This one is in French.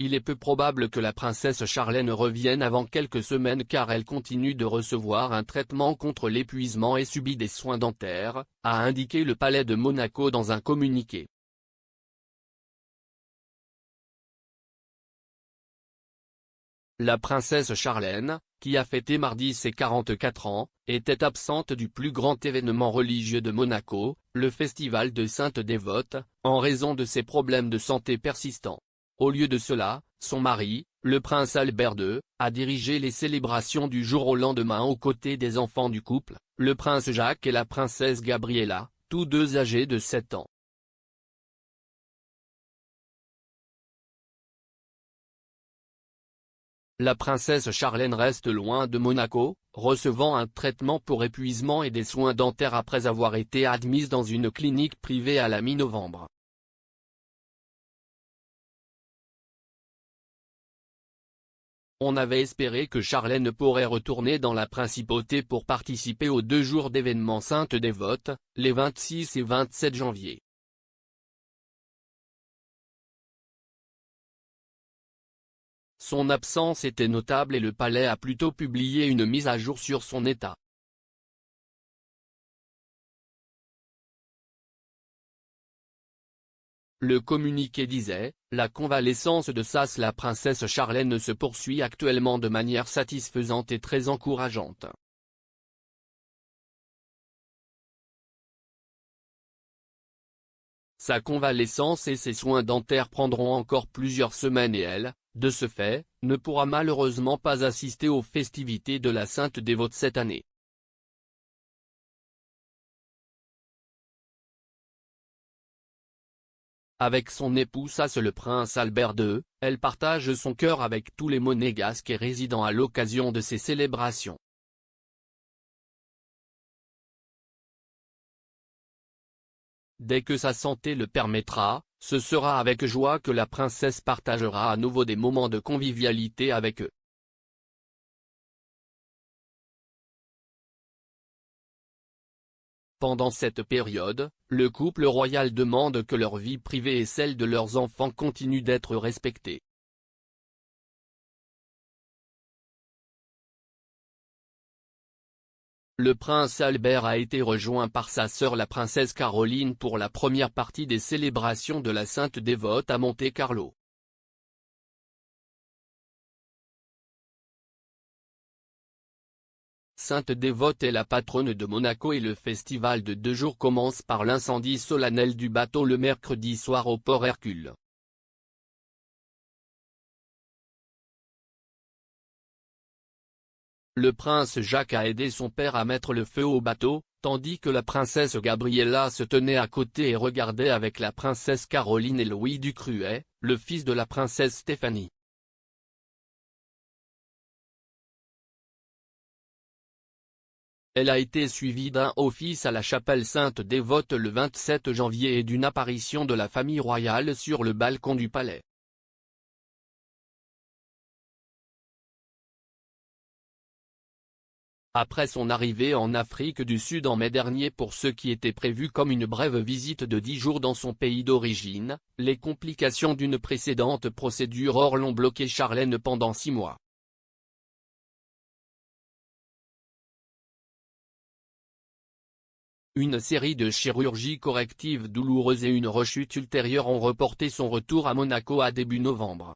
il est peu probable que la princesse Charlène revienne avant quelques semaines car elle continue de recevoir un traitement contre l'épuisement et subit des soins dentaires, a indiqué le palais de Monaco dans un communiqué. La princesse Charlène, qui a fêté mardi ses 44 ans, était absente du plus grand événement religieux de Monaco, le festival de Sainte-Dévote, en raison de ses problèmes de santé persistants. Au lieu de cela, son mari, le prince Albert II, a dirigé les célébrations du jour au lendemain aux côtés des enfants du couple, le prince Jacques et la princesse Gabriella, tous deux âgés de 7 ans. La princesse Charlène reste loin de Monaco, recevant un traitement pour épuisement et des soins dentaires après avoir été admise dans une clinique privée à la mi-novembre. On avait espéré que Charlène pourrait retourner dans la principauté pour participer aux 2 jours d'événements Sainte-Dévote, les 26 et 27 janvier. Son absence était notable et le palais a plutôt publié une mise à jour sur son état. Le communiqué disait, la convalescence de la princesse Charlène se poursuit actuellement de manière satisfaisante et très encourageante. Sa convalescence et ses soins dentaires prendront encore plusieurs semaines et elle, de ce fait, ne pourra malheureusement pas assister aux festivités de la Sainte-Dévote cette année. Avec son époux le prince Albert II, elle partage son cœur avec tous les monégasques et résidents à l'occasion de ces célébrations. Dès que sa santé le permettra, ce sera avec joie que la princesse partagera à nouveau des moments de convivialité avec eux. Pendant cette période, le couple royal demande que leur vie privée et celle de leurs enfants continuent d'être respectées. Le prince Albert a été rejoint par sa sœur la princesse Caroline pour la première partie des célébrations de la Sainte-Dévote à Monte-Carlo. Sainte-Dévote est la patronne de Monaco et le festival de 2 jours commence par l'incendie solennel du bateau le mercredi soir au port Hercule. Le prince Jacques a aidé son père à mettre le feu au bateau, tandis que la princesse Gabriella se tenait à côté et regardait avec la princesse Caroline et Louis Ducruet, le fils de la princesse Stéphanie. Elle a été suivie d'un office à la chapelle Sainte-Dévote le 27 janvier et d'une apparition de la famille royale sur le balcon du palais. Après son arrivée en Afrique du Sud en mai dernier pour ce qui était prévu comme une brève visite de 10 jours dans son pays d'origine, les complications d'une précédente procédure l'ont bloqué Charlène pendant 6 mois. Une série de chirurgies correctives douloureuses et une rechute ultérieure ont reporté son retour à Monaco à début novembre.